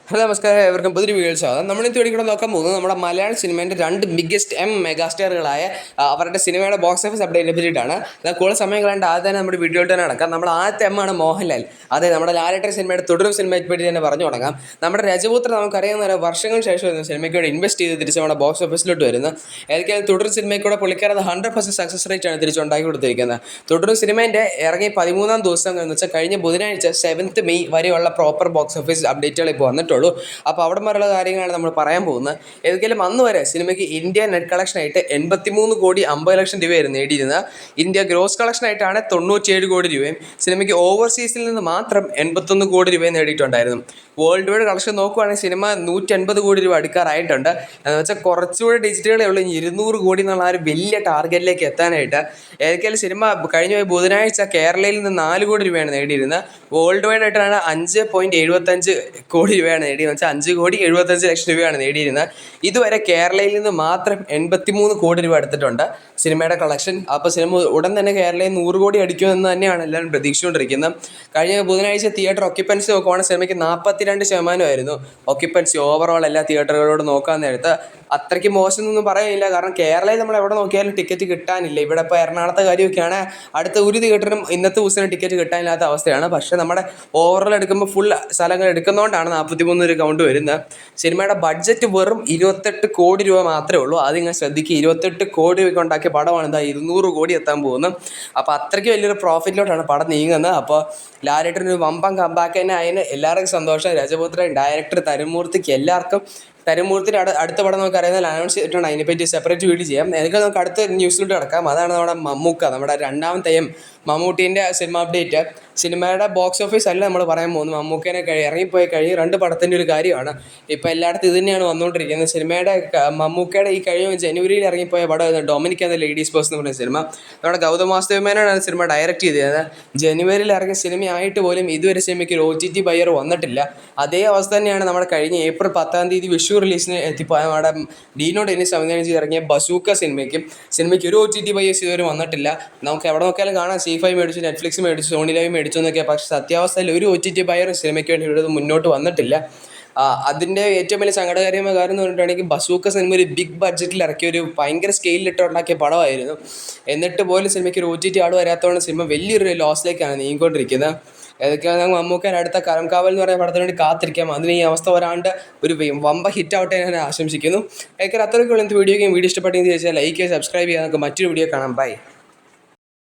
Hello നമസ്കാരം, ഏവർക്കും പുതിയൊരു വീഡിയോസ് ആകാം. നമ്മളിന്ന് വേണ്ടി നോക്കാൻ പോകുന്നത് നമ്മുടെ മലയാള സിനിമേൻ്റെ രണ്ട് ബിഗ്ഗസ്റ്റ് മെഗാസ്റ്റാറുകളായ അവരുടെ സിനിമയുടെ ബോക്സ് ഓഫീസ് അപ്ഡേറ്റിനെ പറ്റിയിട്ടാണ്. കൂടുതൽ സമയം കളയാണ്ട് ആദ്യം തന്നെ നമ്മുടെ വീഡിയോയിൽ തന്നെ നടക്കാം. നമ്മുടെ ആദ്യത്തെ ആണ് മോഹൻലാൽ. അതെ, നമ്മുടെ ലാലേട്ടൻ സിനിമയുടെ തുടരും സിനിമയെ പറ്റി തന്നെ പറഞ്ഞു തുടങ്ങാം. നമ്മുടെ രജപുത്ര നമുക്കറിയാവുന്ന വർഷങ്ങൾക്ക് ശേഷം വരുന്ന സിനിമയ്ക്ക് വേണ്ടി ഇൻവെസ്റ്റ് ചെയ്ത് തിരിച്ച് നമ്മുടെ ബോക്സ് ഓഫീസിലോട്ട് വരുന്നത്. ഏതൊക്കെയാണ് തുടരും സിനിമയ്ക്കൂടെ പുള്ളിക്കാരത് 100% സക്സസ് റേറ്റ് ആണ് തിരിച്ചുണ്ടാക്കി കൊടുത്തിരിക്കുന്നത്. തുടരും സിനിമേൻ്റെ ഇറങ്ങി 13-ാം ദിവസം എന്ന് വെച്ചാൽ കഴിഞ്ഞ ബുധനാഴ്ച 7th മെയ് വരെയുള്ള പ്രോപ്പർ ബോക്സ് ഓഫീസ് അപ്ഡേറ്റുകൾ ഇപ്പോൾ വന്നിട്ടുണ്ട്. അപ്പോൾ അവിടെ വരെയുള്ള കാര്യങ്ങളാണ് നമ്മൾ പറയാൻ പോകുന്നത്. ഏതെങ്കിലും അന്ന് വരെ സിനിമയ്ക്ക് ഇന്ത്യ നെറ്റ് കളക്ഷനായിട്ട് 83,50,00,000 രൂപയായിരുന്നു നേടിയിരുന്നത്. ഇന്ത്യ ഗ്രോസ് കളക്ഷനായിട്ടാണ് 97 കോടി രൂപയും സിനിമയ്ക്ക് ഓവർസീസിൽ നിന്ന് മാത്രം 81 കോടി രൂപയും നേടിയിട്ടുണ്ടായിരുന്നു. വേൾഡ് വൈഡ് കളക്ഷൻ നോക്കുവാണെങ്കിൽ സിനിമ 150 കോടി രൂപ അടുക്കാറായിട്ടുണ്ട്. എന്ന് വെച്ചാൽ കുറച്ചുകൂടി ഡിജിറ്റലേ ഉള്ളൂ 200 കോടി എന്നുള്ള ആ ഒരു വലിയ ടാർഗറ്റിലേക്ക് എത്താനായിട്ട്. ഏതൊക്കെയാലും സിനിമ കഴിഞ്ഞ ബുധനാഴ്ച കേരളയിൽ നിന്ന് 4 കോടി രൂപയാണ് നേടിയിരുന്നത്. വേൾഡ് വൈഡ് ആയിട്ടാണ് 5.75 കോടി രൂപയാണ് നേടിയത്. വെച്ചാൽ 5,75,00,000 രൂപയാണ് നേടിയിരുന്നത്. ഇതുവരെ കേരളയിൽ നിന്ന് മാത്രം 83 കോടി രൂപ എടുത്തിട്ടുണ്ട് സിനിമയുടെ കളക്ഷൻ. അപ്പോൾ സിനിമ ഉടൻ തന്നെ കേരളയിൽ 100 കോടി അടിക്കുമെന്ന് തന്നെയാണ് എല്ലാവരും പ്രതീക്ഷിച്ചുകൊണ്ടിരിക്കുന്നത്. കഴിഞ്ഞ ബുധനാഴ്ച തിയേറ്റർ ഒക്യുപ്പൻസി നോക്കുവാണെങ്കിൽ സിനിമയ്ക്ക് 42% ഒക്യുപ്പൻസി ഓവറോൾ എല്ലാ തിയേറ്ററുകളോട് നോക്കാൻ നേരത്ത്. അത്രയ്ക്ക് മോശം എന്നൊന്നും പറയാനില്ല. കാരണം കേരളയിൽ നമ്മൾ എവിടെ നോക്കിയാലും ടിക്കറ്റ് കിട്ടാനില്ല. ഇവിടെ ഇപ്പോൾ എറണാകുളത്തെ കാര്യമൊക്കെയാണ്, അടുത്ത ഒരു തിയേറ്ററും ഇന്നത്തെ ദിവസം ടിക്കറ്റ് കിട്ടാനില്ലാത്ത അവസ്ഥയാണ്. പക്ഷേ നമ്മുടെ ഓവറോൾ എടുക്കുമ്പോൾ ഫുൾ സ്ഥലങ്ങൾ എടുക്കുന്നതുകൊണ്ടാണ് 43 കൗണ്ട് വരുന്നത്. സിനിമയുടെ ബഡ്ജറ്റ് വെറും 28 കോടി രൂപ മാത്രമേ ഉള്ളൂ. അതിങ്ങനെ ശ്രദ്ധിക്കുക, 28 കോടി രൂപയ്ക്ക് ഉണ്ടാക്കിയ പടമാണ് എന്താ 200 കോടി എത്താൻ പോകുന്നത്. അപ്പോൾ അത്രയ്ക്ക് വലിയൊരു പ്രോഫിറ്റിലോട്ടാണ് പടം നീങ്ങുന്നത്. അപ്പോൾ ലാലേട്ടനൊരു വമ്പൻ കമ്പാക്ക് തന്നെ അതിന് എല്ലാവർക്കും സന്തോഷം. രജപുത്രൻ, ഡയറക്ടർ തരുമൂർത്തിക്ക് എല്ലാവർക്കും. തരുമൂർത്തിൻ്റെ അടുത്ത പടം നമുക്ക് അറിയുന്നത് അനൗൺസ് ചെയ്തിട്ടുണ്ട്. അതിനെപ്പറ്റി സെപ്പറേറ്റ് വീഡിയോ ചെയ്യാം. എനിക്ക് നമുക്ക് അടുത്ത ന്യൂസിലോട്ട് കിടക്കാം. അതാണ് നമ്മുടെ മമ്മൂക്ക, നമ്മുടെ രണ്ടാമത്തെ മമ്മൂട്ടീൻ്റെ സിനിമ അപ്ഡേറ്റ്. സിനിമയുടെ ബോക്സ് ഓഫീസ് അല്ല നമ്മൾ പറയാൻ പോകുന്നത്. മമ്മൂക്കേനെ ഇറങ്ങിപ്പോയി കഴിഞ്ഞ് 2 പടത്തിൻ്റെ ഒരു കാര്യമാണ്. ഇപ്പോൾ എല്ലായിടത്തും ഇത് തന്നെയാണ് വന്നുകൊണ്ടിരിക്കുന്നത്. സിനിമയുടെ മമ്മൂക്കയുടെ ഈ കഴിഞ്ഞ ജനുവരിയിൽ ഇറങ്ങിപ്പോയ പടം ഡൊമിനിക് എന്ന ലേഡീസ് ബോസ് എന്ന് പറയുന്ന സിനിമ. നമ്മുടെ ഗൗതം വാസുദേവമേനോനാണ് സിനിമ ഡയറക്റ്റ് ചെയ്തത്. ജനുവരിയിൽ ഇറങ്ങിയ സിനിമയായിട്ട് പോലും ഇതുവരെ സിനിമയ്ക്ക് ഒരു OTT ബയർ വന്നിട്ടില്ല. അതേ അവസ്ഥ തന്നെയാണ് നമ്മുടെ കഴിഞ്ഞ ഏപ്രിൽ 10-ാം തീയതി വിഷു റിലീസിന് എത്തിപ്പോയ നമ്മുടെ ഡീനോ ഡെന്നിസ് സംവിധാനം ചെയ്ത് ഇറങ്ങിയ ബസൂക്ക സിനിമയ്ക്ക് ഒരു OTT ബയേഴ്സ് ഇതുവരെ വന്നിട്ടില്ല. നമുക്ക് എവിടെ നോക്കിയാലും കാണാം C5 മേടിച്ചു, നെറ്റ്ഫ്ലിക്സ് മേടിച്ചു, സോണി ലൈവ് മേടിച്ചു എന്നൊക്കെ. പക്ഷേ സത്യാവസ്ഥയിൽ ഒരു OTT ബയറും സിനിമയ്ക്ക് വേണ്ടി ഇവിടെ മുന്നോട്ട് വന്നിട്ടില്ല. അതിൻ്റെ ഏറ്റവും വലിയ സങ്കടകരമായ കാര്യം എന്ന് പറഞ്ഞിട്ടുണ്ടെങ്കിൽ ബസൂക്ക സിനിമ ഒരു ബിഗ് ബഡ്ജറ്റിൽ ഇറക്കിയ ഒരു ഭയങ്കര സ്കെയിലിട്ട് ഉണ്ടാക്കിയ പടമായിരുന്നു. എന്നിട്ട് പോലും സിനിമയ്ക്ക് ഒരു OTT ആൾ വരാത്തതുകൊണ്ട് സിനിമ വലിയൊരു ലോസിലേക്കാണ് നീങ്ങിക്കൊണ്ടിരിക്കുന്നത്. ഏതൊക്കെയാണ് മമ്മൂക്കൻ അടുത്ത കരംകാവൽ എന്ന് പറയുന്ന പടത്തിന് വേണ്ടി കാത്തിരിക്കാം. അതിന് ഈ അവസ്ഥ വരാണ്ട് ഒരു വമ്പ ഹിറ്റ് ആവട്ടെ ഞാൻ ആശംസിക്കുന്നു. ഏതൊക്കെ അത്രയ്ക്കുള്ള വീഡിയോ ഇഷ്ടപ്പെട്ടെങ്കിൽ ചോദിച്ചാൽ ലൈക്ക് ചെയ്യുക, സബ്സ്ക്രൈബ് ചെയ്യുക. നമുക്ക് മറ്റൊരു വീഡിയോ കാണാം. ബൈ.